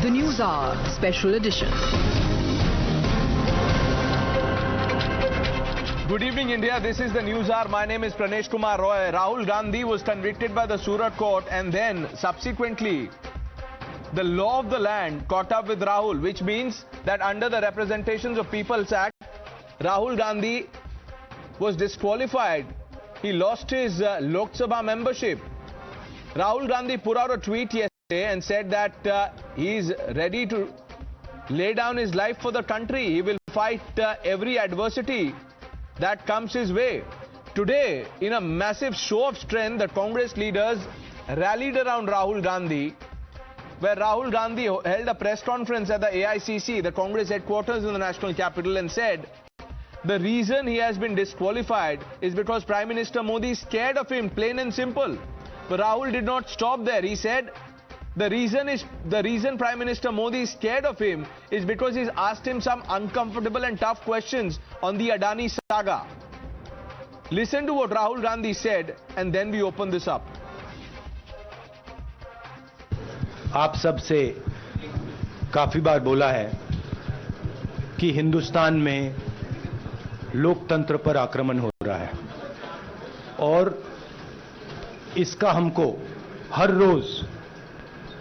The News Hour Special Edition. Good evening, India. This is the News Hour. My name is Pranesh Kumar Roy. Rahul Gandhi was convicted by the Surat court, and then subsequently the law of the land caught up with Rahul, which means that under the Representations of People's Act, Rahul Gandhi was disqualified. He lost his Lok Sabha membership. Rahul Gandhi put out a tweet yesterday and said that he is ready to lay down his life for the country. He will fight every adversity that comes his way. Today, in a massive show of strength, the Congress leaders rallied around Rahul Gandhi, where Rahul Gandhi held a press conference at the AICC, the Congress headquarters in the national capital, and said the reason he has been disqualified is because Prime Minister Modi is scared of him, plain and simple. But Rahul did not stop there. He said the reason Prime Minister Modi is scared of him is because he's asked him some uncomfortable and tough questions on the Adani saga. Listen to what Rahul Gandhi said, and then we open this up. आप सब से काफी बार बोला है कि हिंदुस्तान में लोकतंत्र पर आक्रमण हो रहा है और इसका हमको हर रोज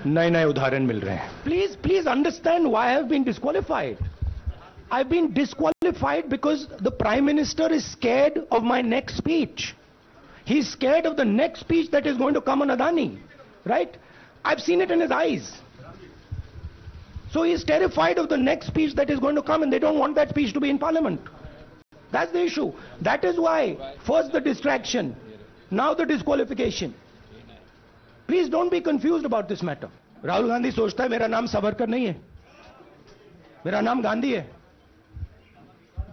नए-नए उदाहरण मिल रहे हैं. Please understand why I have been disqualified. I've been disqualified because the Prime Minister is scared of my next speech. He's scared of the next speech that is going to come on Adani, right? I've seen it in his eyes. So he's terrified of the next speech that is going to come, and they don't want that speech to be in Parliament. That's the issue. That is why first the distraction, now the disqualification. Please don't be confused about this matter. Rahul Gandhi सोचता है मेरा नाम सावरकर नहीं है, मेरा नाम गांधी है.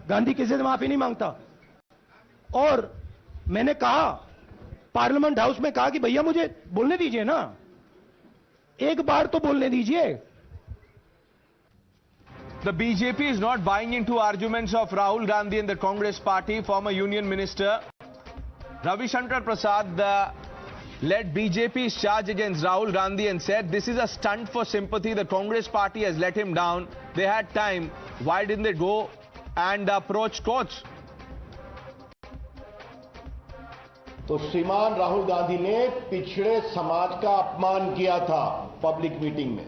गांधी किसी से माफी नहीं मांगता. और मैंने कहा पार्लियामेंट हाउस में कहा कि भैया मुझे बोलने दीजिए ना, एक बार तो बोलने दीजिए. The BJP is not buying into arguments of Rahul Gandhi and the Congress party. Former Union Minister Ravi Shankar Prasad led BJP's charge against Rahul Gandhi and said this is a stunt for sympathy. The Congress party has let him down. They had time. Why didn't they go and approach courts? तो श्रीमान राहुल गांधी ने पिछड़े समाज का अपमान किया था public meeting में.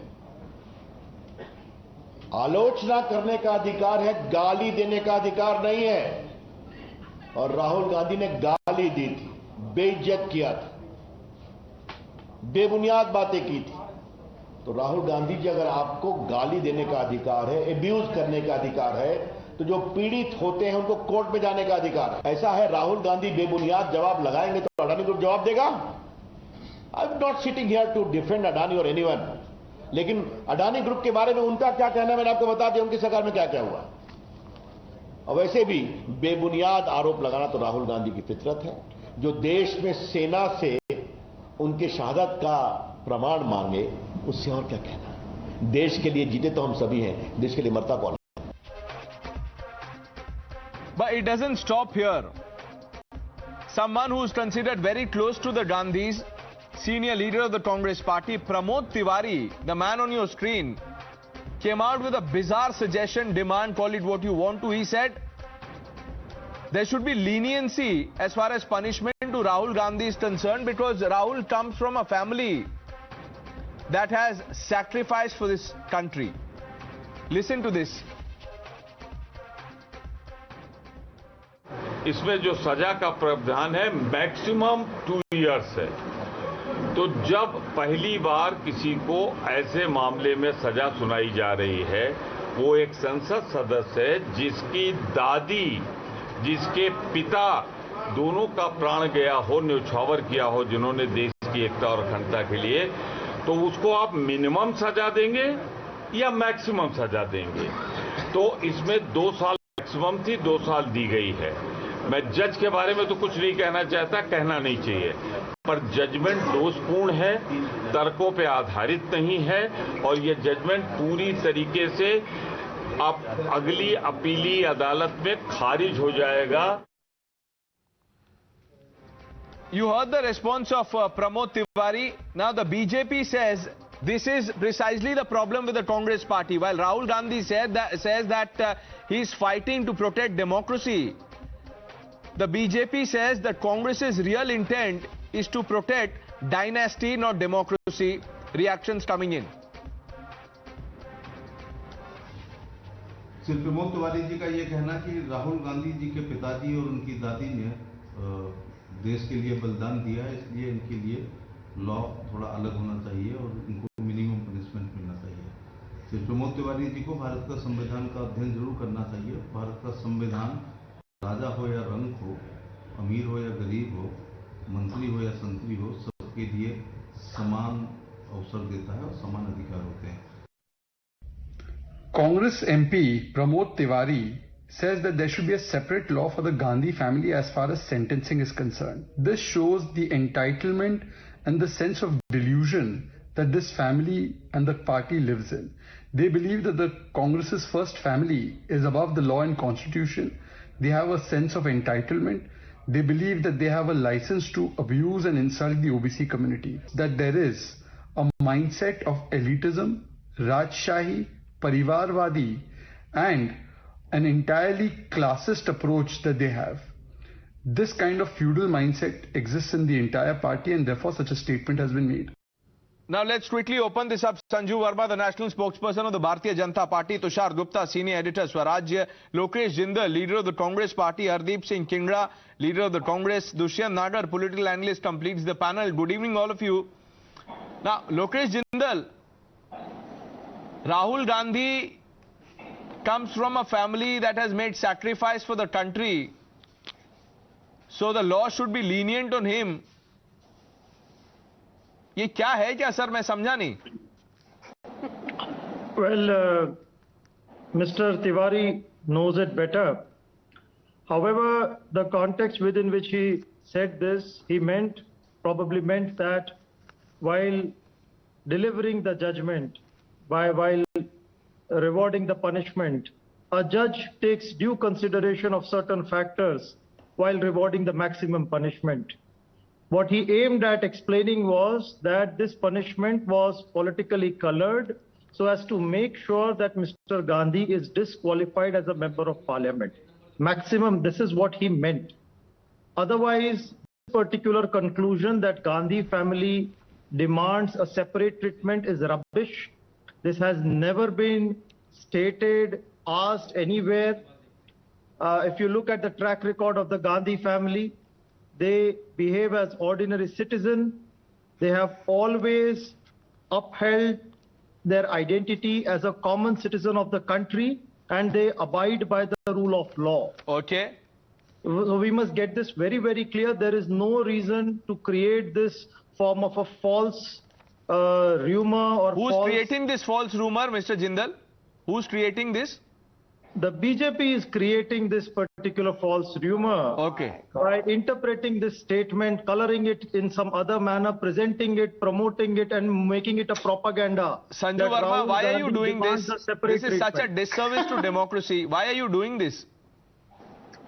आलोचना करने का अधिकार है, गाली देने का अधिकार नहीं है. और राहुल गांधी ने गाली दी थी, बेइज्जत किया था, बेबुनियाद बातें की थी. तो राहुल गांधी जी, अगर आपको गाली देने का अधिकार है, एब्यूज करने का अधिकार है, तो जो पीड़ित होते हैं उनको कोर्ट में जाने का अधिकार है. ऐसा है राहुल गांधी बेबुनियाद जवाब लगाएंगे तो अडानी ग्रुप जवाब देगा. I am not sitting here to defend Adani और एनीवन, लेकिन अडानी ग्रुप के बारे में उनका क्या कहना मैंने आपको बता दिया, उनकी सरकार में क्या क्या हुआ. और वैसे भी बेबुनियाद आरोप लगाना तो राहुल गांधी की फितरत है. जो देश में सेना से उनके शहादत का प्रमाण मांगे, उससे और क्या कहना. देश के लिए जीते तो हम सभी हैं, देश के लिए मरता कौन. But it doesn't stop here. Someone who is considered very close to the Gandhis, senior leader of the Congress party, Pramodji, the man on your screen, came out with a bizarre suggestion, demand, call it what you want to. He said there should be leniency as far as punishment to Rahul Gandhi is concerned, because Rahul comes from a family that has sacrificed for this country. Listen to this. इसमें जो सजा का प्रावधान है maximum 2 years है. तो जब पहली बार किसी को ऐसे मामले में सजा सुनाई जा रही है, वो एक संसद सदस्य है जिसकी दादी, जिसके पिता दोनों का प्राण गया हो, न्यौछावर किया हो, जिन्होंने देश की एकता और अखंडता के लिए, तो उसको आप मिनिमम सजा देंगे या मैक्सिमम सजा देंगे. तो इसमें 2 साल मैक्सिमम थी, 2 साल दी गई है. मैं जज के बारे में तो कुछ नहीं कहना चाहता, कहना नहीं चाहिए, पर जजमेंट दोषपूर्ण है, तर्कों पे आधारित नहीं है, और ये जजमेंट पूरी तरीके से अब अगली अपीली अदालत में खारिज हो जाएगा. You heard the response of Pramod Tiwari. Now the BJP says This is precisely the problem with the Congress party. While Rahul Gandhi says that he's fighting to protect democracy, the BJP says that Congress's real intent is to protect dynasty, not democracy. Reactions coming in. सिर्फ प्रमोद तिवारी जी का ये कहना कि राहुल गांधी जी के पिताजी और उनकी दादी ने देश के लिए बलिदान दिया है, इसलिए इनके लिए लॉ थोड़ा अलग होना चाहिए और इनको मिनिमम पनिशमेंट मिलना चाहिए। सिर्फ प्रमोद तिवारी जी को भारत का संविधान का अध्ययन जरूर करना चाहिए। भारत का संविधान राजा हो या रंक हो, अमीर हो या गरीब हो, मंत्री हो या संतरी हो, सबके लिए समान अवसर देता है और समान अधिकार होते हैं। Congress MP Pramod Tiwari says that there should be a separate law for the Gandhi family as far as sentencing is concerned. This shows the entitlement and the sense of delusion that this family and the party lives in. They believe that the Congress's first family is above the law and constitution. They have a sense of entitlement. They believe that they have a license to abuse and insult the OBC community. That there is a mindset of elitism, Rajshahi, Parivarvadi, and an entirely classist approach that they have. This kind of feudal mindset exists in the entire party, and therefore such a statement has been made. Now let's quickly open this up. Sanju Verma, the national spokesperson of the Bharatiya Janata Party, Tushar Gupta, senior editor, Swarajya, Lokesh Jindal, leader of the Congress Party, Hardeep Singh Kindra, leader of the Congress, Dushyant Nagar, political analyst, completes the panel. Good evening, all of you. Now, Lokesh Jindal, Rahul Gandhi comes from a family that has made sacrifice for the country, so the law should be lenient on him. ये क्या है क्या sir, मैं समझा नहीं. Well, Mr. Tiwari knows it better. However, the context within which he said this, he probably meant that while delivering the judgment, while rewarding the punishment, a judge takes due consideration of certain factors while rewarding the maximum punishment. What he aimed at explaining was that this punishment was politically colored so as to make sure that Mr. Gandhi is disqualified as a member of parliament. Maximum, this is what he meant. Otherwise, this particular conclusion that Gandhi family demands a separate treatment is rubbish. This has never been stated, asked anywhere. If you look at the track record of the Gandhi family, they behave as ordinary citizens. They have always upheld their identity as a common citizen of the country, and they abide by the rule of law. Okay. So we must get this very, very clear. There is no reason to create this form of a false rumor or Who's creating this false rumor, Mr. Jindal? Who's creating this? The BJP is creating this particular false rumor. Okay. By interpreting this statement, coloring it in some other manner, presenting it, promoting it, and making it a propaganda. Sanju Verma, why are you doing this? This is such a disservice to democracy. Why are you doing this?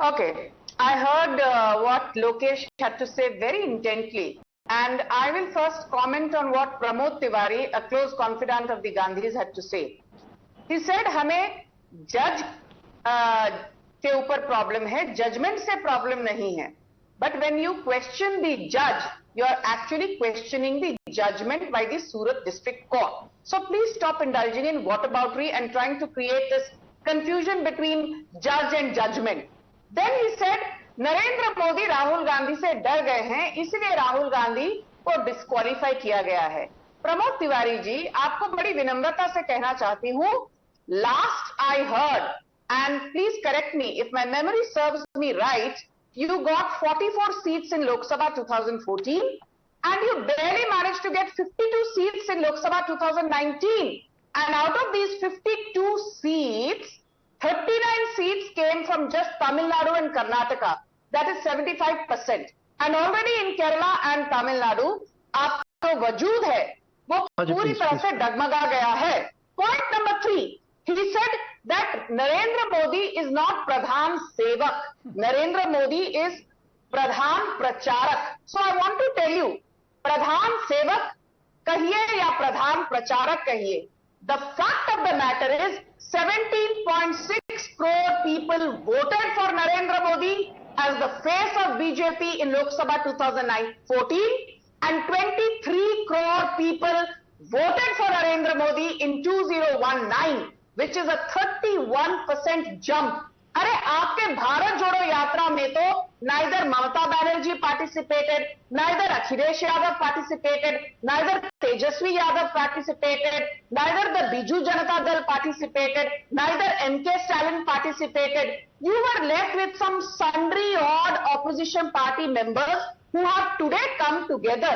Okay. I heard what Lokesh had to say very intently. And I will first comment on what Pramod Tiwari, a close confidant of the Gandhis, had to say. He said, हमें जज के ऊपर problem है, judgement से problem नहीं है. But when you question the जज, you are actually questioning the judgement by the Surat district court. So please stop indulging in whataboutery and trying to create this confusion between judge and judgment. Then he said, Narendra Modi Rahul Gandhi से डर गए हैं, इसलिए राहुल गांधी को disqualify किया गया है. प्रमोद तिवारी जी, आपको बड़ी विनम्रता से कहना चाहती हूं, last I heard, and please correct me if my memory serves me right, you got 44 seats in Lok Sabha 2014 and you barely managed to get 52 seats in Lok Sabha 2019. And out of these 52 seats, 39 seats came from just Tamil Nadu and Karnataka. That is 75%. And already in Kerala and Tamil Nadu, आपका जो वजूद है, वो पूरी तरह से डगमगा गया है. Point number 3. He said that Narendra Modi is not Pradhan Sevak. Narendra Modi is Pradhan Pracharak. So I want to tell you, Pradhan Sevak कहिए या प्रधान प्रचारक कहिए, the fact of the matter is 17.6 crore people voted for Narendra Modi as the face of BJP in Lok Sabha 2014 and 23 crore people voted for Narendra Modi in 2019, which is a 31% jump. अरे आपके भारत जोड़ो यात्रा में तो neither Mamata Banerjee participated, neither Akhilesh Yadav participated, neither Tejashwi Yadav participated, neither the Biju Janata Dal participated, neither MK Stalin participated. You were left with some sundry odd opposition party members who have today come together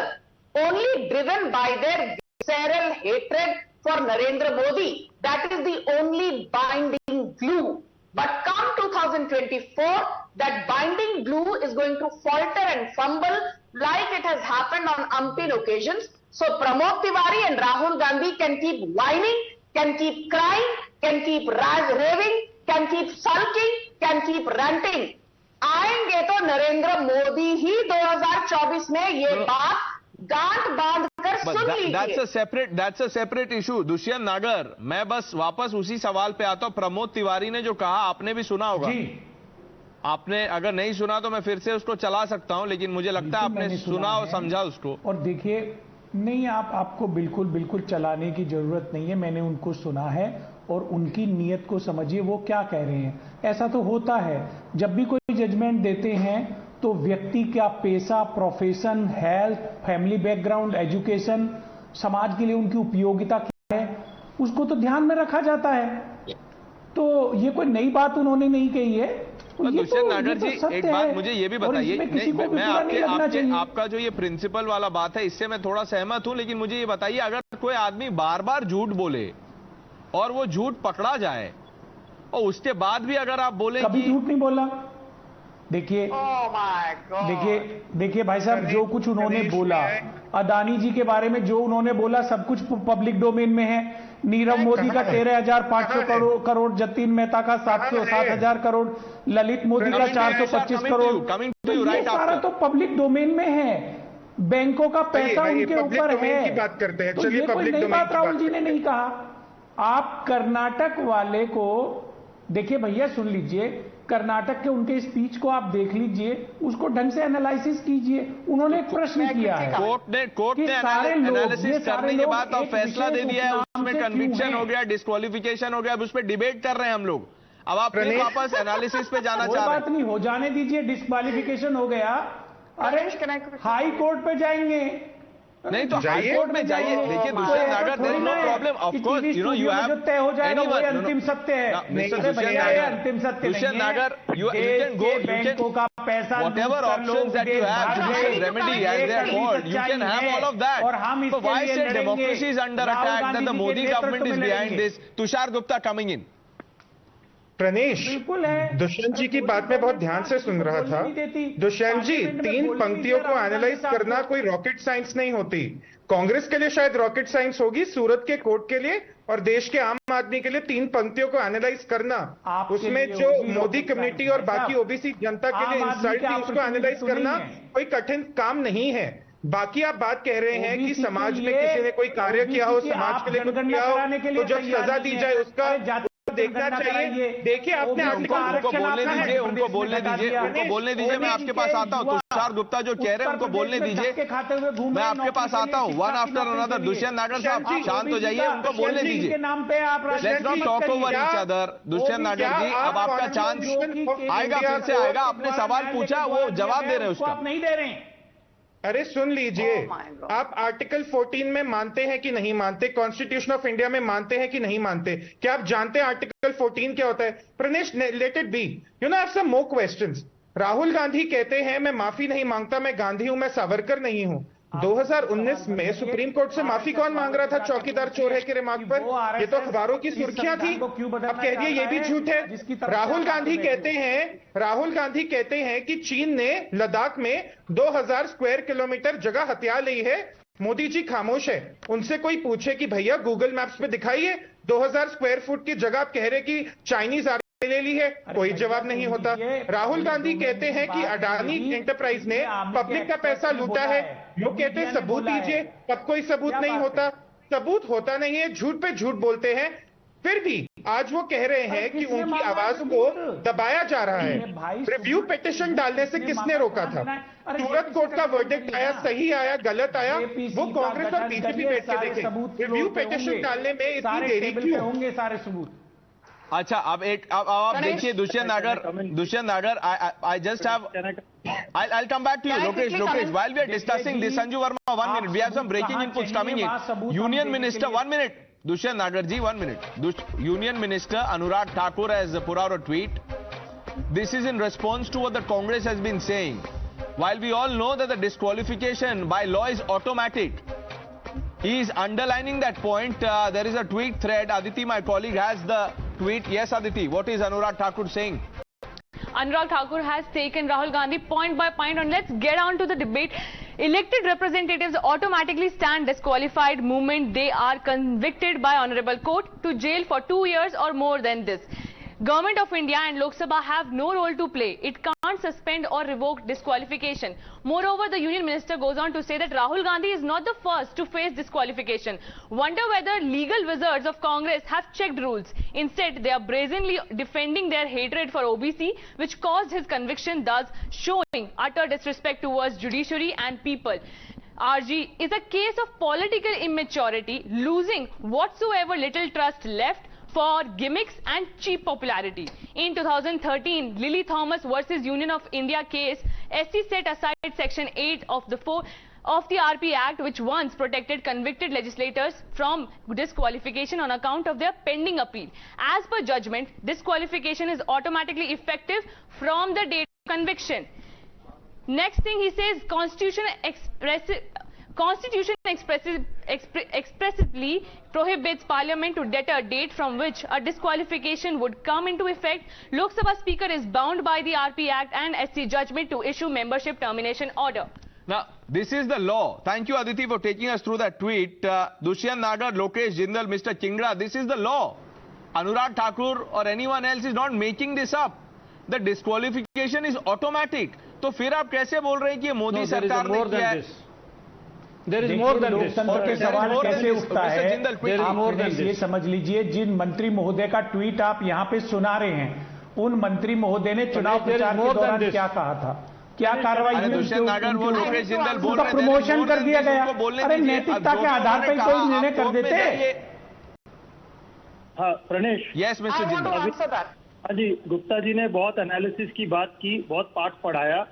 only driven by their visceral hatred for Narendra Modi. That is the only binding glue. But come 2024, that binding glue is going to falter and fumble like it has happened on umpteen occasions. So Pramod Tiwari and Rahul Gandhi can keep whining, can keep crying, can keep raving, can keep sulking, can keep ranting. आएंगे तो नरेंद्र मोदी ही 2024 में ये बात गांठ बांध कर सुन लीजिए। That's a separate issue. Dushyant नागर, मैं बस वापस उसी सवाल पे आता हूं। प्रमोद तिवारी ने जो कहा आपने भी सुना होगा। आपने अगर नहीं सुना तो मैं फिर से उसको चला सकता हूं, लेकिन मुझे लगता है आपने सुना और समझा उसको। और देखिए, नहीं, आपको बिल्कुल चलाने की जरूरत नहीं है। मैंने उनको सुना है और उनकी नीयत को समझिए, वो क्या कह रहे हैं। ऐसा तो होता है, जब भी कोई जजमेंट देते हैं तो व्यक्ति का पेशा, profession, health, family background, education, समाज के लिए उनकी उपयोगिता क्या है, उसको तो ध्यान में रखा जाता है। तो ये कोई नई बात उन्होंने नहीं कही है। दुष्यंत नागर जी, एक बात मुझे ये भी बताइए, मैं आपका जो ये प्रिंसिपल वाला बात है इससे मैं थोड़ा सहमत हूं, लेकिन मुझे ये बताइए, अगर कोई आदमी बार बार झूठ बोले और वो झूठ पकड़ा जाए और उसके बाद भी अगर आप बोले कभी झूठ नहीं बोला। देखिए देखिए भाई साहब, जो कुछ उन्होंने बोला, अदानी जी के बारे में जो उन्होंने बोला, सब कुछ पब्लिक डोमेन में है। नीरव मोदी का 13,500 करोड़, जतिन मेहता का 7,000 करोड़, ललित मोदी का 425 करोड़, तो ये सारा तो पब्लिक डोमेन में है। बैंकों का पैसा उनके ऊपर है। बात करते हैं, तो ये कोई नई बात राहुल जी ने नहीं कहा। आप कर्नाटक वाले को देखिए भैया, सुन लीजिए, कर्नाटक के उनके स्पीच को आप देख लीजिए, उसको ढंग से एनालिसिस कीजिए। उन्होंने एक प्रश्न किया है, कोर्ट ने एनालिसिस करने के बाद अब फैसला दे दिया है, उसमें कन्विक्शन हो गया, डिस्क्वालिफिकेशन हो गया, अब उस पर डिबेट कर रहे हैं हम लोग। अब आप फिर वापस एनालिसिस पे जाना चाह रहे हैं। बात नहीं, हो जाने दीजिए, डिस्क्वालिफिकेशन हो गया, अरे हाई कोर्ट पे जाएंगे। नहीं तो हाई कोर्ट में जाइए। देखिए Dushyant Nagar, there is no problem, of course you know you have तय हो जाएगा, वो अंतिम सत्य है। अंतिम सत्य दुष्यंत नागर, you can go, you can whatever options that you have, judicial remedy as they are called, you can have all of that. So why say democracy is under attack, that the Modi government is behind this? Tushar Gupta coming in. Pranesh, Dushyant जी की बात में बहुत ध्यान से सुन रहा था। दुष्यंत जी, 3 पंक्तियों को एनालाइज करना कोई रॉकेट साइंस नहीं होती। कांग्रेस के लिए शायद रॉकेट साइंस होगी, सूरत के कोर्ट के लिए और देश के आम आदमी के लिए 3 पंक्तियों को एनालाइज करना, उसमें जो मोदी कम्युनिटी और बाकी ओबीसी जनता के लिए इंसल्ट थी उसको एनालाइज करना कोई कठिन काम नहीं है। बाकी आप बात कह रहे हैं कि समाज में किसी ने कोई कार्य किया हो, समाज के लिए कुछ किया हो, तो जब सजा दी जाए उसका देखना चाहिए। देखिए, आपने उनको बोलने दीजिए, उनको बोलने दीजिए, मैं आपके पास आता हूं। तुषार गुप्ता जो कह रहे हैं उनको बोलने दीजिए, मैं आपके पास आता हूं, वन आफ्टर अनदर। दुष्यंत नागर साहब शांत हो जाइए, उनको बोलने दीजिए। Let's not talk over each other. Dushyant नागर जी, अब आपका चांस आएगा, फिर से आएगा। आपने सवाल पूछा, वो जवाब दे रहे हैं, उसका नहीं दे रहे। अरे सुन लीजिए, आप आर्टिकल 14 में मानते हैं कि नहीं मानते, कॉन्स्टिट्यूशन ऑफ इंडिया में मानते हैं कि नहीं मानते? क्या आप जानते हैं आर्टिकल 14 क्या होता है? Pranesh, let it be, you know, I have some more questions. Rahul Gandhi कहते हैं मैं माफी नहीं मांगता, मैं गांधी हूं, मैं सावरकर नहीं हूं। 2019 में सुप्रीम कोर्ट से माफी कौन मांग रहा था चौकीदार चोर है के रिमार्क पर? ये तो अखबारों की सुर्खियां थी। अब कह दिए ये भी झूठ है। राहुल गांधी कहते हैं कि चीन ने लद्दाख में 2000 स्क्वायर किलोमीटर जगह हथिया ली है। मोदी जी खामोश है। उनसे कोई पूछे कि भैया गूगल मैप्स पे दिखाइए 2000 स्क्वायर फुट की जगह, आप कह रहे कि चाइनीज ले ली है? कोई जवाब नहीं होता। राहुल गांधी कहते हैं कि अडानी एंटरप्राइज ने पब्लिक का पैसा लूटा है, वो कहते हैं सबूत दीजिए, तब कोई सबूत नहीं होता। सबूत होता नहीं है, झूठ पे झूठ बोलते हैं। फिर भी आज वो कह रहे हैं कि उनकी आवाज को दबाया जा रहा है। रिव्यू पिटीशन डालने से किसने रोका था? सूरत कोर्ट का वर्डिक्ट आया, सही आया, गलत आया, वो कांग्रेस और बीजेपी बैठ के देखें। रिव्यू पिटीशन डालने में इतनी देरी क्यों? होंगे सारे सबूत। अच्छा, अब आप देखिए दुष्यंत नागर, I just have, I'll come back to you, Lokesh. While we are discussing this, Sanju Verma, 1 minute. We have some breaking inputs coming in. Union Minister, 1 minute. Dushyan Nagar ji, 1 minute. Union Minister Anurag Thakur has put out a tweet. This is in response to what the Congress has been saying. While we all know that the disqualification by law is automatic, he is underlining that point. There is a tweet thread. Aditi, my colleague, has the tweet. Yes, Aditi, what is Anurag Thakur saying? Anurag Thakur has taken Rahul Gandhi point by point, and let's get on to the debate. Elected representatives automatically stand disqualified moment they are convicted by honorable court to jail for 2 years or more than this. Government of India and Lok Sabha have no role to play. It can't suspend or revoke disqualification. Moreover, the Union Minister goes on to say that Rahul Gandhi is not the first to face disqualification. Wonder whether legal wizards of Congress have checked rules. Instead, they are brazenly defending their hatred for OBC, which caused his conviction, thus showing utter disrespect towards judiciary and people. RG is a case of political immaturity, losing whatsoever little trust left for gimmicks and cheap popularity. In 2013, Lily Thomas versus Union of India case, SC set aside Section 8 of the RP Act, which once protected convicted legislators from disqualification on account of their pending appeal. As per judgment, disqualification is automatically effective from the date of conviction. Next thing he says, Constitution expressively prohibits Parliament to set a date from which a disqualification would come into effect. Lok Sabha Speaker is bound by the RP Act and SC judgment to issue membership termination order. Now, this is the law. Thank you, Aditi, for taking us through that tweet. Dushyanth Nagar, Lokesh Jindal, Mr. Kingra, this is the law. Anurag Thakur or anyone else is not making this up. The disqualification is automatic. तो फिर आप कैसे बोल रहे हैं कि ये मोदी सरकार ने किया है? There is more than this. लोकतंत्र के सवाल कैसे उठता है? आप ये समझ लीजिए, जिन मंत्री महोदय का ट्वीट आप यहाँ पे सुना रहे हैं, उन मंत्री महोदय ने चुनाव प्रचार के दौरान क्या कहा था, क्या कार्रवाई हुई, उनका प्रमोशन कर दिया गया। अरे नैतिकता के आधार पर कोई निर्णय कर देते। हाँ प्रणेश, यस मिस्टर जिंदल। हाँ जी, गुप्ता जी ने बहुत एनालिसिस की बात की, बहुत पाठ पढ़ाया।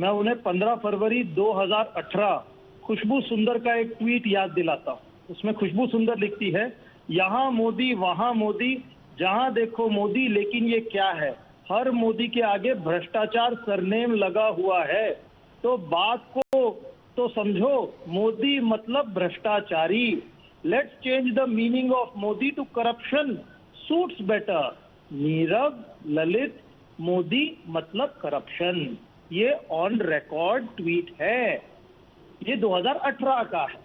मैं उन्हें 15 फरवरी 2018 खुशबू सुंदर का एक ट्वीट याद दिलाता हूँ। उसमें खुशबू सुंदर लिखती है, यहाँ मोदी वहाँ मोदी, जहाँ देखो मोदी, लेकिन ये क्या है, हर मोदी के आगे भ्रष्टाचार सरनेम लगा हुआ है। तो बात को तो समझो, मोदी मतलब भ्रष्टाचारी। Let's change the meaning of Modi to corruption, suits better. Nirav Lalit, Modi मतलब करप्शन। ये ऑन रिकॉर्ड ट्वीट है, ये 2018 का है।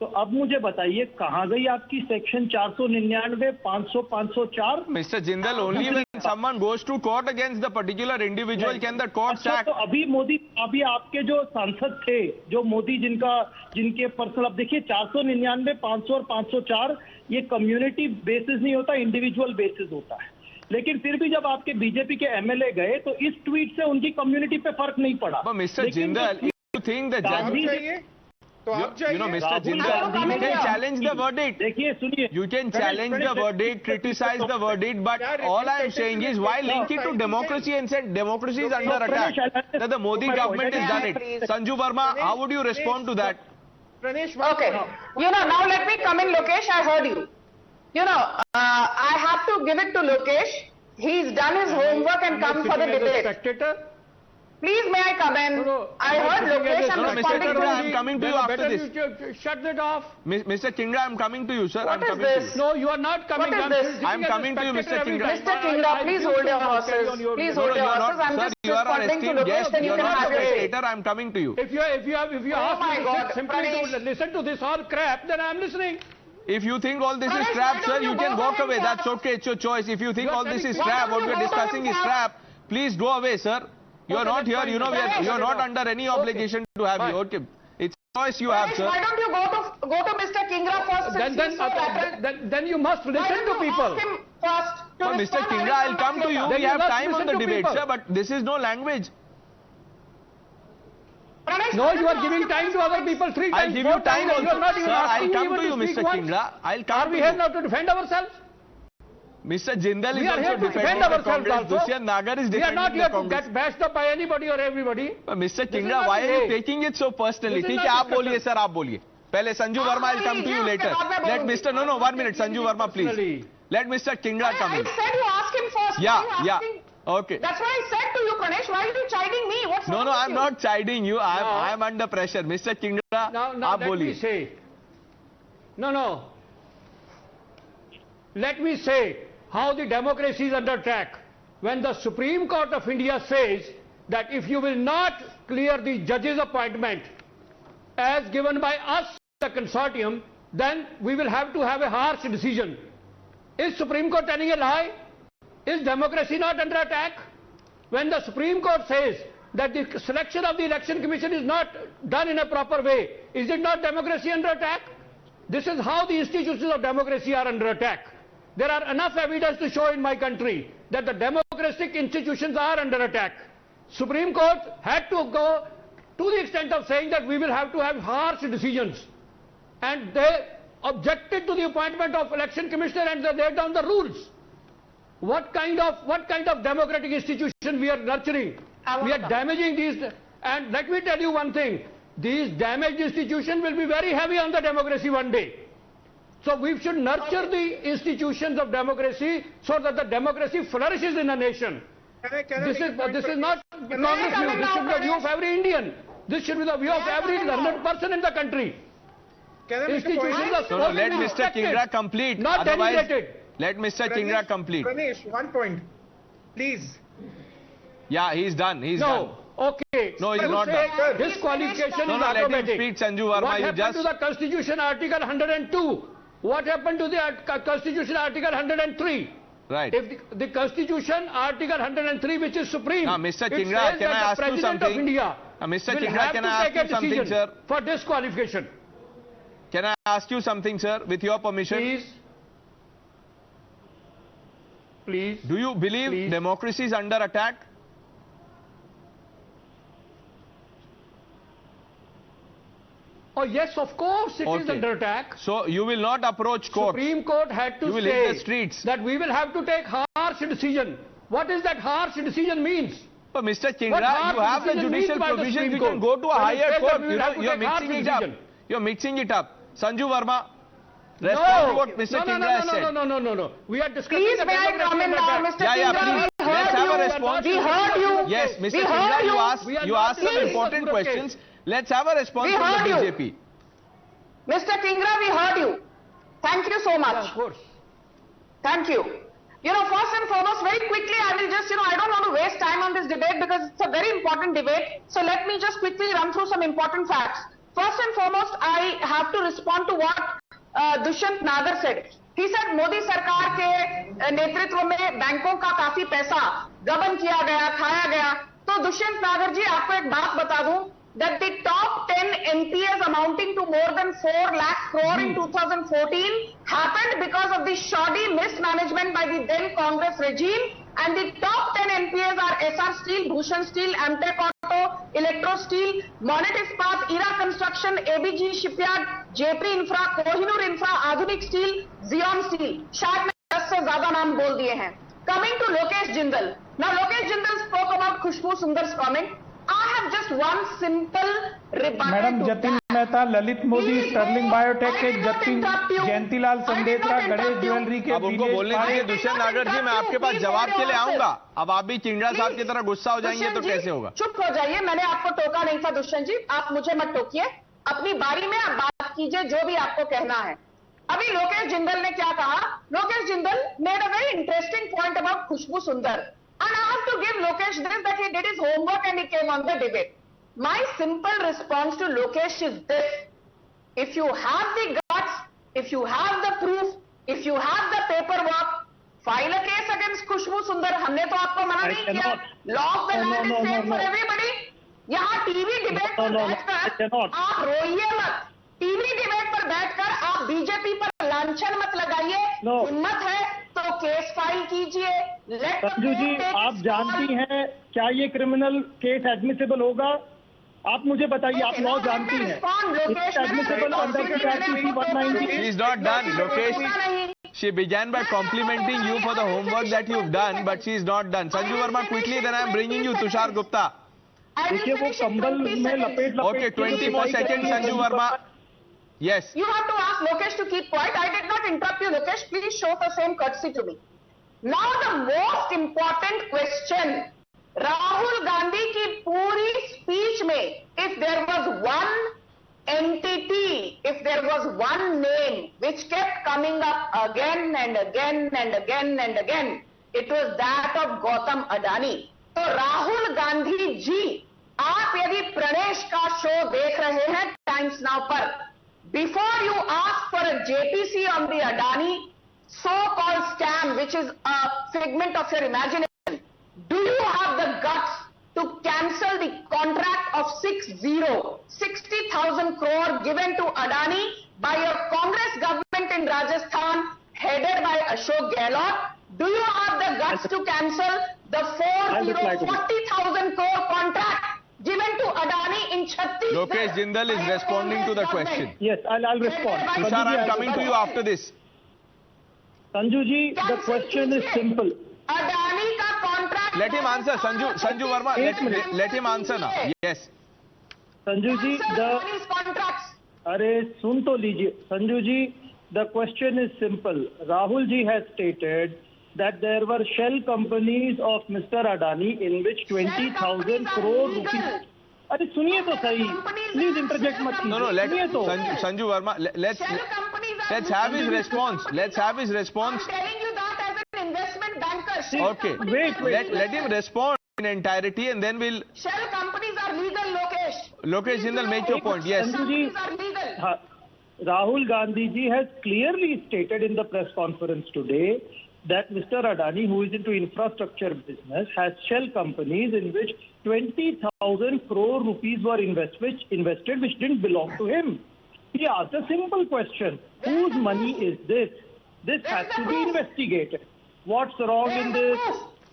तो अब मुझे बताइए, कहां गई आपकी section 499, 500, 504? Mister Jindal, only when someone goes to court against the particular individual can the court sack. तो अभी मोदी, अभी आपके जो सांसद थे, जो मोदी जिनके पर्सनल, अब देखिए 499, 500 और 504 ये कम्युनिटी बेसिस नहीं होता, इंडिविजुअल बेसिस होता है। लेकिन फिर भी जब आपके बीजेपी के एमएलए गए तो इस ट्वीट से उनकी कम्युनिटी पे फर्क नहीं पड़ा। Mister Jindal, you think the judge, you know, Mr. Jindal, you can challenge the verdict. देखिए सुनिए, you can challenge the verdict, criticize the verdict, but all I am saying is why link it to democracy and say democracy is under attack, that the Modi government has done it. Sanju Verma, how would you respond to that? Okay, now let me come in, Lokesh. I heard you. I have to give it to Lokesh. He's done his homework and come for the debate. Please, may I come in? I heard Lokesh. I'm responding to him. I'm coming to you after this. Shut it off. Mr. Kingra, I'm coming to you, sir. What is this? No, you are not coming. What is this? I'm coming to you, Mr. Kingra. Mr. Kingra, please hold your horses. Please hold your horses. I'm just responding to Lokesh, then you can have your say. I'm coming to you. If you ask me simply to listen to this all crap, then I'm listening. If you think all this is crap, sir, you can walk away. That's okay. It's your choice. If you think all this is crap, what we are discussing is crap, please go away, sir. You are not here. You know, you are not under any obligation to have you. Okay. It's a choice you have, sir. Why don't you go to Mr. Kingra first? Then you must listen to people. Mr. Kingra, I'll come to you. We have time on the debate, sir, but this is no language. No, you are giving time to other people 3 times. I'll give you time also. You are not even Sir, I'll come to you, speak Mr. once. Kingra. I'll come Are to we you. here now to defend ourselves? Mr. Jindal We is are here also to defend defending the ourselves Congress. also. Dushyant Nagar is We are defending not the here to Congress. get bashed up by anybody or everybody. Mr. This is Kingra, not why the are you way. taking it so personally? This is ठीक not है, आप discussion. बोलिए, sir, आप बोलिए. पहले Sanju Verma, I'll come to you later. Let Mr. No, 1 minute, Sanju Verma, please. Let Mr. Kingra come in. I said you ask him first. Yeah. Okay. That's what I said to you, Pranesh. Why are you chiding me? What's wrong No, with I'm you? not chiding you. I'm under pressure. Mr. Kingra, Now आप let me बोलिए. say. No. Let me say how the democracy is under attack. When the Supreme Court of India says that if you will not clear the judge's appointment as given by us, the consortium, then we will have to have a harsh decision. Is Supreme Court telling a lie? Is democracy not under attack? When the Supreme Court says that the selection of the Election Commission is not done in a proper way, is it not democracy under attack? This is how the institutions of democracy are under attack. There are enough evidence to show in my country that the democratic institutions are under attack. Supreme Court had to go to the extent of saying that we will have to have harsh decisions. And they objected to the appointment of Election Commissioner and they laid down the rules. What kind of democratic institution we are nurturing? We are damaging these. And let me tell you one thing. These damaged institutions will be very heavy on the democracy one day. So we should nurture the institutions of democracy so that the democracy flourishes in a nation. This is not Congress view. This should be the view of every Indian. This should be the view of every learned person in the country. Institutions are No, let Mr. Kingra complete. Not denigrated. Let Mr. Kingra complete. Pranesh, 1 point. Please. Yeah, he's done. He's done. Okay. No, he's You not say done. disqualification No, is let him automatic. speak, Sanju Verma. What You happened just... to the Constitution Article 102? What happened to the Constitution Article 103? Right. If the Constitution Article 103, which is supreme, Mr. it Kingra, says can I that ask the you President something? of India Mr. will Kingra, have can to I ask take you a something, decision sir? for disqualification. Can I ask you something, sir, with your permission? Please. Do you believe democracy is under attack? Oh yes, of course it is under attack. So you will not approach court. Supreme Court had to You will hit the say streets. that we will have to take harsh decision. What is that harsh decision means? But Mr. Kingra, you have the judicial provision. You can go to a higher court. You know, you are mixing it up. You are mixing it up. Sanju Verma, respond to what Mr. Kingra has said. No. We are discussing. Please, may I comment now, Mr. Kingra? Please. Let's have a response. We heard you. Yes, Mr. Kingra, you asked some important questions. Let's have a response from the BJP. Mr. Kingra, we heard you. Thank you so much. Of course. Thank you. You know, first and foremost, very quickly, I will just, I don't want to waste time on this debate because it's a very important debate. So let me just quickly run through some important facts. First and foremost, I have to respond to what Dushyant Nagar said. He said, Modi Sarkar के नेतृत्व में बैंकों का काफी पैसा गबन किया गया, खाया गया. तो Dushyant Nagar जी, आपको एक बात बता दूं, that the top 10 NPAs amounting to more than 4 lakh crore in 2014 happened because of the shoddy mismanagement by the then Congress regime, and the top 10 NPAs are SR Steel, Bhushan Steel, Amtech Auto, Electro Steel, Monet Ispat, Era Construction, ABG Shipyard, JP Infra, Kohinoor Infra, Adani Steel, Zion Steel. शायद मैं 10 से ज़्यादा नाम बोल दिए हैं. Coming to Lokesh Jindal. Now Lokesh Jindal spoke about Khushbu Sundar's comment. I have just one simple rebuttal. Madam Jatin Mehta, Lalit Modi, sterling biotech के Jatin, Jayantilal Sandesara, Ganesh jewellery के अब उनको बोलने दीजिए. दुष्यंत नागर जी, मैं आपके पास जवाब के लिए आऊंगा. अब आप भी किंगरा साहब की तरह गुस्सा हो जाएंगे तो कैसे होगा? चुप हो जाइए, मैंने आपको टोका नहीं था दुष्यंत जी, आप मुझे मत टोकिए. अपनी बारी में आप बात कीजिए जो भी आपको कहना है. अभी लोकेश जिंदल ने क्या कहा? Lokesh Jindal made a very interesting point about Khushbu Sundar. And I have to give Lokesh this, that he did his homework and he came on the debate. My simple response to Lokesh is this. If you have the guts if you have the proof, if you have the paperwork, file a case against Khushbu Sundar. हमने तो आपको मना नहीं किया. Law of the land is same for everybody. यहाँ TV debate पर बैठकर आप रोइए मत. टीवी डिबेट पर बैठकर आप बीजेपी पर लांछन मत लगाइए. हिम्मत है तो केस फाइल कीजिए. संजू जी, आप जानती हैं क्या ये क्रिमिनल केस एडमिसिबल होगा? आप मुझे बताइए, आप लॉ जानती हैं. एडमिसिबल अंडर के section 190. She is not done, Lokesh. She began by complimenting you for the homework that you've done, but she is not done. Sanju Verma, quickly, then I am bringing you Tushar Gupta. देखिए वो कंबल में लपेट. Okay, 20 more seconds, Sanju Verma. Yes. You have to ask Lokesh to keep quiet. I did not interrupt you, Lokesh. Please show the same courtesy to me. Now the most important question. Rahul Gandhi की पूरी speech में, if there was one entity, if there was one name which kept coming up again and again and again and again, it was that of Gautam Adani. तो राहुल गांधी जी, आप यदि प्रणेश का show देख रहे हैं टाइम्स नाउ पर, before you ask for a JPC on the Adani so-called scam, which is a figment of your imagination, do you have the guts to cancel the contract of 60,000 crore given to Adani by your Congress government in Rajasthan headed by Ashok Gehlot? Do you have the guts to cancel the 40,000 crore contract given to Adani in Chhattisgarh? Lokesh Jindal is responding to the question. Yes, I'll respond. Tushar, I am coming to you after this. Sanju ji, the question is simple. Adani ka contract. Let him answer, Sanju Verma. Let him answer now. Yes. Sanju ji, Adani's contracts. अरे सुन तो लीजिए. Sanju ji, the question is simple. Rahul ji has stated that there were shell companies of Mr. Adani in which 20,000 crore rupees. अरे सुनिए तो सही. Please interject मत कीजिए. No, Sanju Verma, let's have his response. Let's have his response. I'm telling you that as an investment banker. Okay. Wait. Let him respond in entirety and then we'll... Shell companies are legal, Lokesh. Lokesh Jindal, make your point. Yes. Shell companies are legal. Rahul Gandhi ji has clearly stated in the press conference today that Mr. Adani, who is into infrastructure business, has shell companies in which 20,000 crore rupees were invested which didn't belong to him. He asked a simple question. Whose money is this? This has to be investigated. What's wrong in this?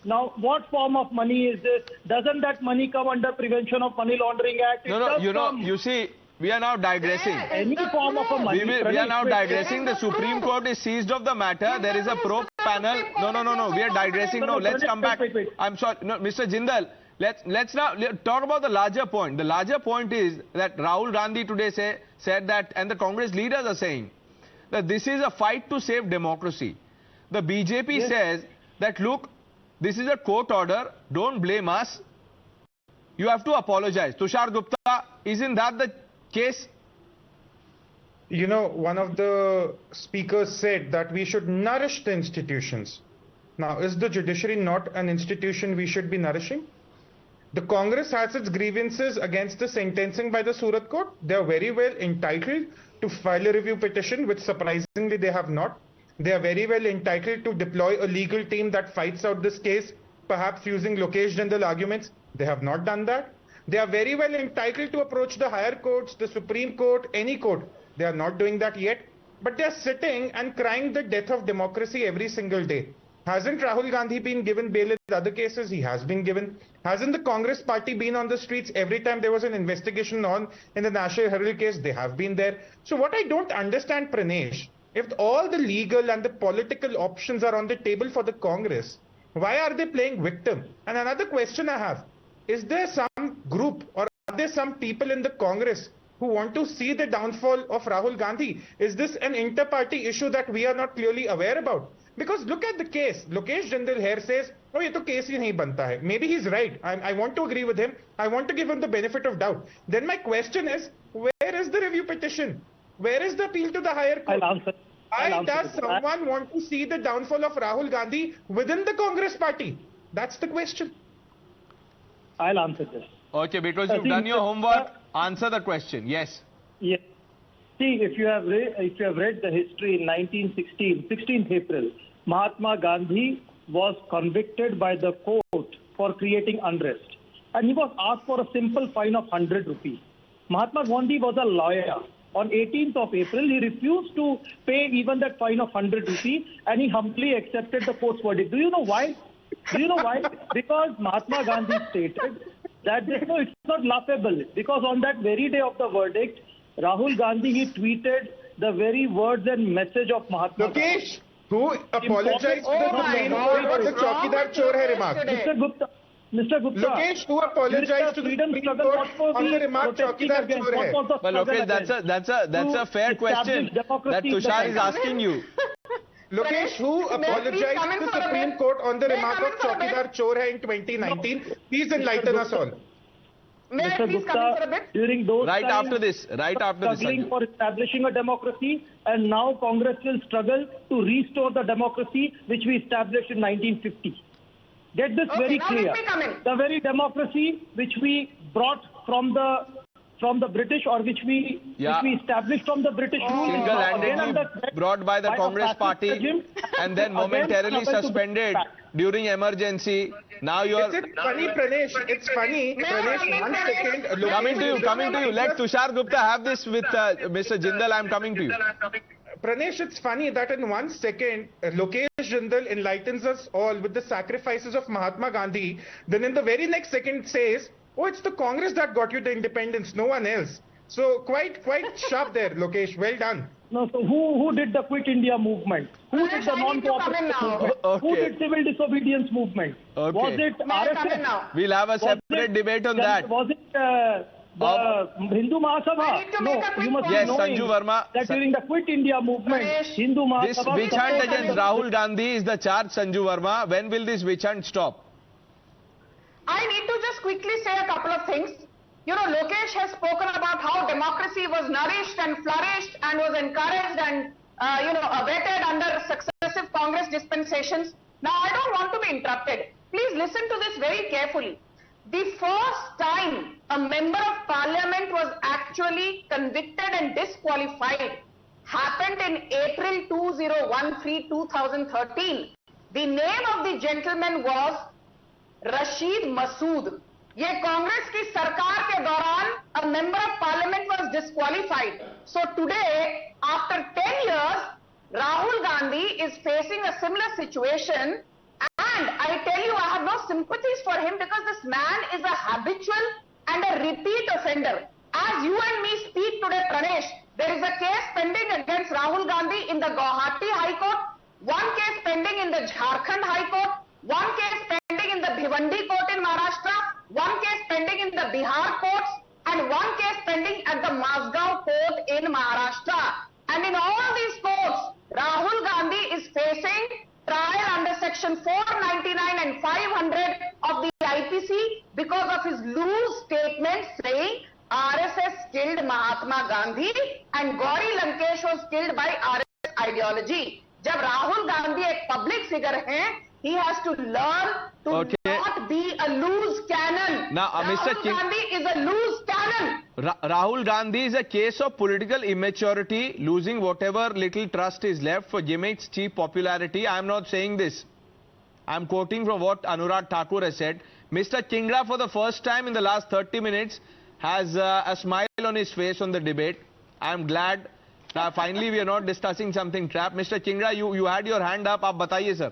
Now, what form of money is this? Doesn't that money come under Prevention of Money Laundering Act? No, you see, we are now digressing. Any form of a money. We are now digressing. The Supreme Court is seized of the matter. There is a probe panel. No. We are digressing. No, let's come back. Wait. I'm sorry. No, Mr. Jindal, let's now talk about the larger point. The larger point is that Rahul Gandhi today said that, and the Congress leaders are saying, that this is a fight to save democracy. The BJP says that, look, this is a court order. Don't blame us. You have to apologize. Tushar Gupta, isn't that the case? You know, one of the speakers said that we should nourish the institutions. Now, is the judiciary not an institution we should be nourishing? The Congress has its grievances against the sentencing by the Surat court. They are very well entitled to file a review petition, which surprisingly they have not. They are very well entitled to deploy a legal team that fights out this case, perhaps using Lokesh Jindal arguments. They have not done that. They are very well entitled to approach the higher courts, the Supreme Court, any court. They are not doing that yet. But they are sitting and crying the death of democracy every single day. Hasn't Rahul Gandhi been given bail in other cases? He has been given. Hasn't the Congress party been on the streets every time there was an investigation on in the National Herald case? They have been there. So what I don't understand, Pranesh, if all the legal and the political options are on the table for the Congress, why are they playing victim? And another question I have, is there some group or are there some people in the Congress who want to see the downfall of Rahul Gandhi? Is this an inter-party issue that we are not clearly aware about? Because look at the case. Lokesh Jindal here says, oh, ye to case hi nahi banta hai. Maybe he's right. I want to agree with him. I want to give him the benefit of doubt. Then my question is, where is the review petition? Where is the appeal to the higher court? Why does someone want to see the downfall of Rahul Gandhi within the Congress party? That's the question. I'll answer this. Okay, because you've done your homework, answer the question. Yes. Yes. See, if you have read the history in 1916, 16th April, Mahatma Gandhi was convicted by the court for creating unrest, and he was asked for a simple fine of 100 rupees. Mahatma Gandhi was a lawyer. On 18th of April, he refused to pay even that fine of 100 rupees, and he humbly accepted the court's verdict. Do you know why? Because Mahatma Gandhi stated that it's not laughable, because on that very day of the verdict, Rahul Gandhi, he tweeted the very words and message of Mahatma Gandhi. Lokesh, who apologized to the Supreme Court for the Chaukidar Chor hai remark. Mr. Gupta, Lokesh, who apologized to the Supreme Court on the remark Chaukidar Chor hai. But Lokesh, that's a fair question that Tushar is asking you. Lokesh, who apologized to the Supreme Court on the remark of Chaukidar Chor hai in 2019? Please enlighten us all. Mr. Gupta, during those right times, after this, struggling for establishing a democracy, and now Congress will struggle to restore the democracy which we established in 1950. Get this very clear. The very democracy which we brought from the British, or which we established from the British rule, single-handedly brought by the Congress party and then momentarily suspended during emergency. Now you are... It's funny, Pranesh. It's funny. Pranesh, 1 second. Coming to you. Let Tushar Gupta have this with Mr. Jindal. I'm coming to you. Pranesh, it's funny that in 1 second, Lokesh Jindal enlightens us all with the sacrifices of Mahatma Gandhi. Then in the very next second says, oh, it's the Congress that got you the independence, no one else. So quite sharp there, Lokesh. Well done. No, so who did the Quit India movement? Who did the non-cooperation movement? Who did civil disobedience movement? Was it RSS? We'll have a separate debate on that. Was it the Hindu Mahasabha? No, you must yes, be knowing Sanju Verma. That during the Quit India movement, Hindu Mahasabha... This witch hunt against Rahul Gandhi is the charge, Sanju Verma. When will this witch hunt stop? I need to just quickly say a couple of things. You know, Lokesh has spoken about how democracy was nourished and flourished and was encouraged and, abetted under successive Congress dispensations. Now, I don't want to be interrupted. Please listen to this very carefully. The first time a member of parliament was actually convicted and disqualified happened in April 2013. The name of the gentleman was Rashid Masood. ये कांग्रेस की सरकार के दौरान a member of parliament was disqualified. So today, after 10 years, Rahul Gandhi is facing a similar situation, and I tell you, I have no sympathies for him because this man is a habitual and a repeat offender. As you and me speak today, Pranesh, there is a case pending against Rahul Gandhi in the Guwahati High Court, one case pending in the Jharkhand High Court, one case pending in the Bhiwandi Court in Maharashtra, one case pending in the Bihar courts, and one case pending at the Mazgaon court in Maharashtra. And in all these courts, Rahul Gandhi is facing trial under section 499 and 500 of the IPC because of his loose statements saying RSS killed Mahatma Gandhi and Gauri Lankesh was killed by RSS ideology. जब राहुल गांधी एक public figure हैं, he has to learn to not be a loose cannon. Now, Rahul Gandhi is a loose cannon. Rahul Gandhi is a case of political immaturity, losing whatever little trust is left for gimmicks, cheap popularity. I am not saying this. I am quoting from what Anurag Thakur has said. Mr. Chingra, for the first time in the last 30 minutes, has a smile on his face on the debate. I am glad. Finally, we are not discussing something trap. Mr. Chingra, you had your hand up. आप बताइए sir.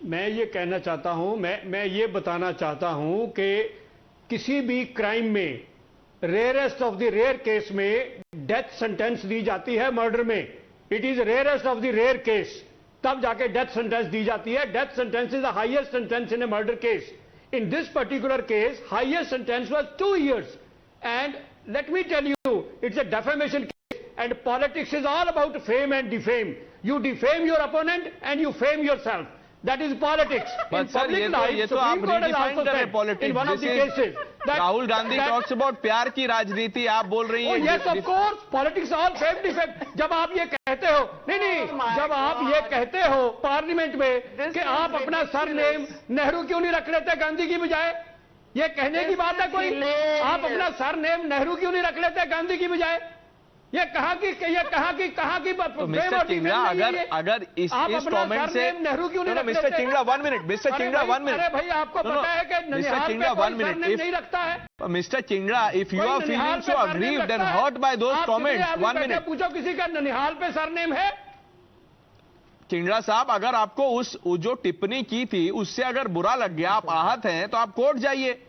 मैं ये कहना चाहता हूं, मैं ये बताना चाहता हूं कि किसी भी क्राइम में, rarest of the rare case में डेथ सेंटेंस दी जाती है मर्डर में. It is rarest of the rare case, तब जाके डेथ सेंटेंस दी जाती है. Death sentence is the highest sentence in a murder case. In this particular case, highest sentence was 2 years. And let me tell you, it's a defamation case, and politics is all about fame and defame. You defame your opponent and you fame yourself. That is politics. But in sir, public life, ये तो आप redefine कर रहे हैं politics. in one of the cases, Rahul Gandhi talks about प्यार की राजनीति, आप बोल रही हैं. Oh yes, of course, politics all fame defame. जब आप ये कहते हो, नहीं, जब आप ये कहते हो पार्लियामेंट में कि आप अपना सरनेम नेहरू क्यों नहीं रख लेते गांधी की बजाय? ये कहने की बात है कोई? आप अपना सरनेम नेहरू क्यों नहीं रख लेते गांधी की बजाय? ये कहा कि मिस्टर चिंगड़ा, अगर इस कमेंट से नेहरू क्यों नहीं? मिस्टर चिंगड़ा 1 मिनट, मिस्टर चिंगड़ा 1 मिनट। अरे भाई आपको पता है कि मिस्टर चिंगड़ा 1 मिनट नहीं रखता है। मिस्टर चिंगड़ा, if you are feeling so aggrieved and hurt by those comments, 1 minute पूछो किसी का ननिहाल पे सरनेम है? चिंगड़ा साहब, अगर आपको उस जो टिप्पणी की थी उससे अगर बुरा लग गया, आप आहत हैं, तो आप कोर्ट जाइए।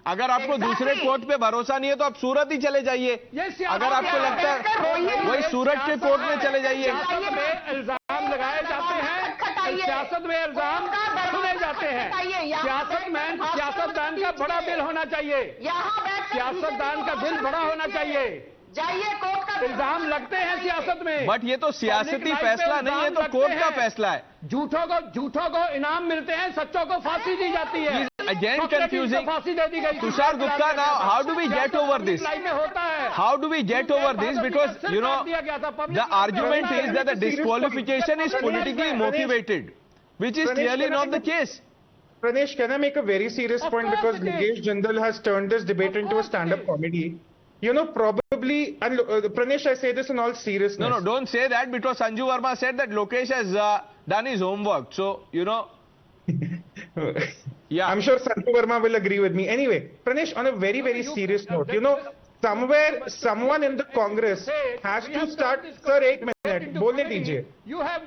अगर आपको दूसरे कोर्ट पे भरोसा नहीं है तो आप सूरत ही चले जाइए। अगर आपको लगता है वही सूरत के कोर्ट में चले जाइए। इल्जाम लगाए जाते हैं, सियासत में इल्जाम सुने जाते हैं। सियासतदान का बड़ा दिल होना चाहिए, सियासतदान का दिल बड़ा होना चाहिए। जाइए कोर्ट का, इल्जाम लगते हैं सियासत में, बट ये तो सियासती फैसला नहीं है, तो कोर्ट का फैसला है। झूठों को इनाम मिलते हैं, सच्चों को फांसी दी जाती है। Again confusing. फांसी दे दी गई। Tushar Gupta, now how do we get over this? How do we get over this? Because you know the argument is that the disqualification is politically motivated, which is clearly not the case. Pranesh, can I make a very serious point, because Lokesh Jindal has turned this debate into a stand-up comedy. You know, probably, and Pranesh, I say this in all seriousness. No, don't say that, because Sanju Verma said that Lokesh has done his homework. So, you know. Yeah. I'm sure Sanju Verma will agree with me. Anyway, Pranesh, on a very, very serious note, you know, somewhere, someone in the Congress has to start, sir, 1 minute, bolne dijiye. You have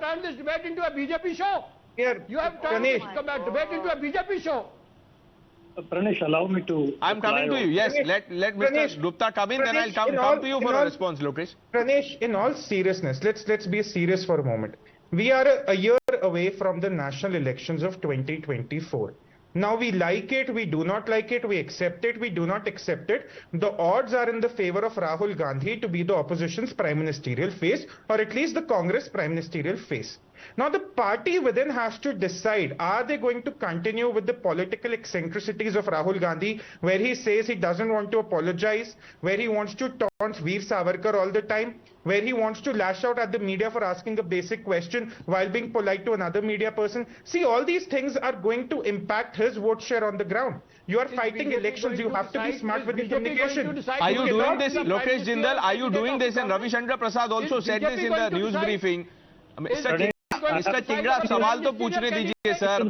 turned this debate into a BJP show. Here, You have turned this debate into a BJP show. Pranesh, allow me to... I'm coming to you. Yes, let Pranesh, Mr. Gupta come in, then I'll come to you for a response, Lokesh. Pranesh, in all seriousness, let's be serious for a moment. We are a year away from the national elections of 2024. Now, we like it, we do not like it, we accept it, we do not accept it. The odds are in the favor of Rahul Gandhi to be the opposition's prime ministerial face, or at least the Congress prime ministerial face. Now, the party within has to decide, are they going to continue with the political eccentricities of Rahul Gandhi, where he says he doesn't want to apologize, where he wants to taunt Veer Savarkar all the time, where he wants to lash out at the media for asking a basic question while being polite to another media person. See, all these things are going to impact his vote share on the ground. You are fighting elections, you have to be smart with the communication. Are you doing this, Lokesh Jindal? Are you doing this? And Ravi Shankar Prasad also said this in the news briefing. Mr. Chingra, आप सवाल तो पूछने दीजिए sir.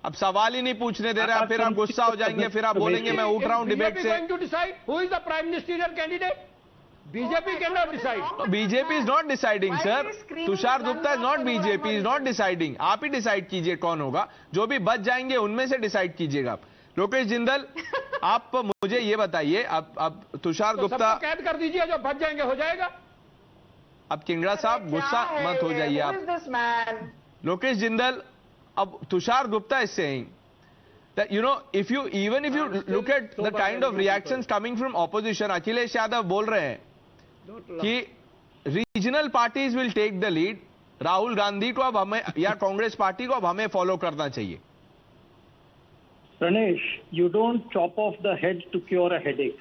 अब सवाल ही नहीं पूछने दे रहे हैं, फिर आप गुस्सा हो जाएंगे, फिर आप बोलेंगे मैं उठ रहा हूं डिबेट से। Who is the prime ministerial candidate? BJP cannot decide. BJP is not deciding, sir. Tushar Gupta is not BJP, is not deciding. आप ही डिसाइड कीजिए कौन होगा, जो भी बच जाएंगे उनमें से डिसाइड कीजिएगा आप। लोकेश जिंदल, आप मुझे ये बताइए, अब तुषार गुप्ता कैद कर दीजिए, जो बच जाएंगे हो जाएगा। अब चिंगड़ा साहब गुस्सा मत हो जाइए आप। लोकेश जिंदल, अब Tushar Gupta is saying that, you know, if you look at the kind of reactions coming from opposition, Akhilesh Yadav बोल रहे हैं कि regional parties will take the lead, Rahul Gandhi को अब हमें या कांग्रेस पार्टी को अब हमें फॉलो करना चाहिए। Pranesh, you don't chop off the head to cure a headache,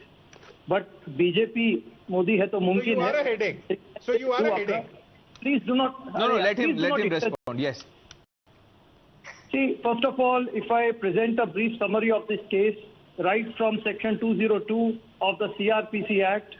but BJP Modi है तो मुमकिन है। So you are a headache. So you are a headache. Please do not. No, let him respond. Yes. See, first of all, if I present a brief summary of this case, right from section 202 of the CRPC Act,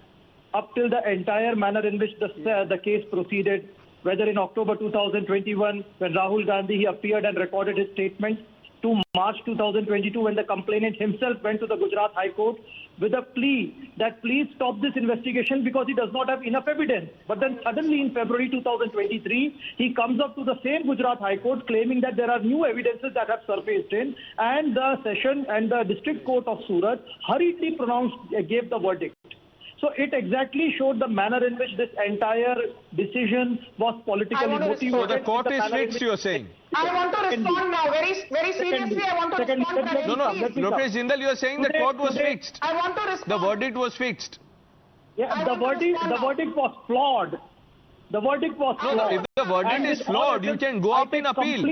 up till the entire manner in which the case proceeded, whether in October 2021, when Rahul Gandhi appeared and recorded his statement, to March 2022, when the complainant himself went to the Gujarat High Court with a plea that please stop this investigation because he does not have enough evidence. But then suddenly in February 2023, he comes up to the same Gujarat High Court claiming that there are new evidences that have surfaced in, and the session and the district court of Surat hurriedly gave the verdict. So it exactly showed the manner in which this entire decision was politically motivated. So the court is fixed, you are saying? I want to respond now. Very seriously, I want to respond. No, Lokesh Jindal, you are saying the court was fixed. I want to respond. The verdict was fixed. Yeah, the verdict was flawed. The verdict was flawed. No, if the verdict is flawed, you can go up in appeal.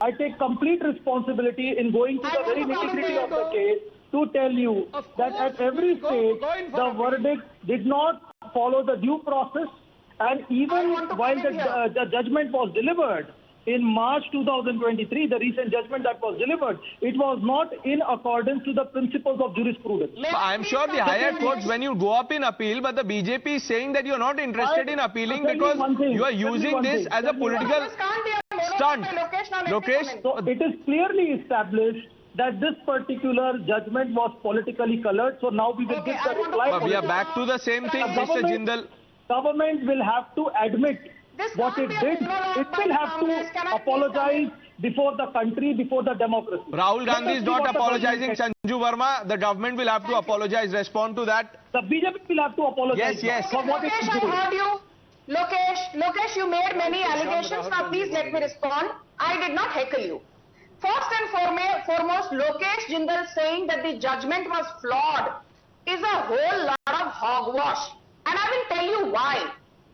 I take complete responsibility in going to the very nitty-gritty of the case to tell you that at every stage, the verdict did not follow the due process, and even while the judgment was delivered, in March 2023, the recent judgment that was delivered, it was not in accordance to the principles of jurisprudence. I'm sure the higher courts, when you go up in appeal, but the BJP is saying that you're not interested in appealing because you are using this as a political stunt. Lokesh, so it is clearly established that this particular judgment was politically colored. So now we will give the reply. But we are back to the same thing, Mr. Jindal. Government will have to admit what it did. It will have to apologize before the country, before the democracy. Rahul Gandhi is not apologizing, Sanju Verma. The government will have to apologize. Respond to that. The BJP will have to apologize. Yes. For what Lokesh, I heard you. Lokesh, you made many allegations. Now please let me respond. I did not heckle you. First and foremost, Lokesh Jindal saying that the judgment was flawed is a whole lot of hogwash. And I will tell you why.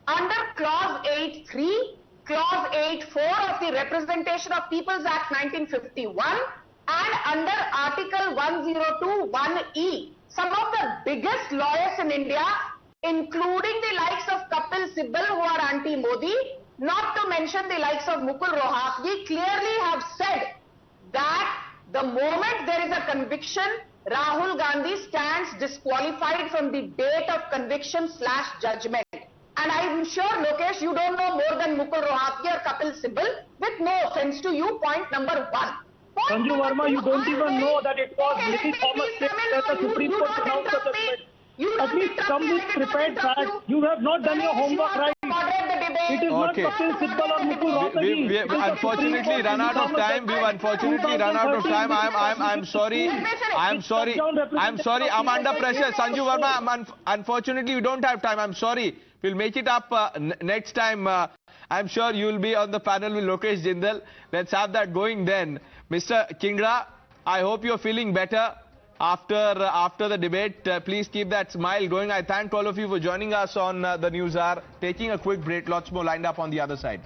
Under Clause 8.3, Clause 8.4 of the Representation of Peoples Act 1951 and under Article 102(1)(e, some of the biggest lawyers in India, including the likes of Kapil Sibal who are anti-Modi, not to mention the likes of Mukul Rohatgi, clearly have said that the moment there is a conviction, Rahul Gandhi stands disqualified from the date of conviction/judgment. And I'm sure, Lokesh, you don't know more than Mukul Rohatgi or Kapil Sibal, with no offense to you, point number one. Sanju Verma, you don't even know that it was Lady Thomas that the Supreme Court pronounced the judgment. At least come with prepared facts. You have not done your homework right. It is not Kapil Sibal or Mukul Rohatgi. We've unfortunately run out of time. We've unfortunately run out of time. I'm sorry. I'm under pressure. Sanju Verma, unfortunately, we don't have time. I'm sorry. We'll make it up next time. I'm sure you'll be on the panel with Lokesh Jindal. Let's have that going then. Mr. Kingra, I hope you're feeling better after the debate. Please keep that smile going. I thank all of you for joining us on the News Hour. Taking a quick break. Lots more lined up on the other side.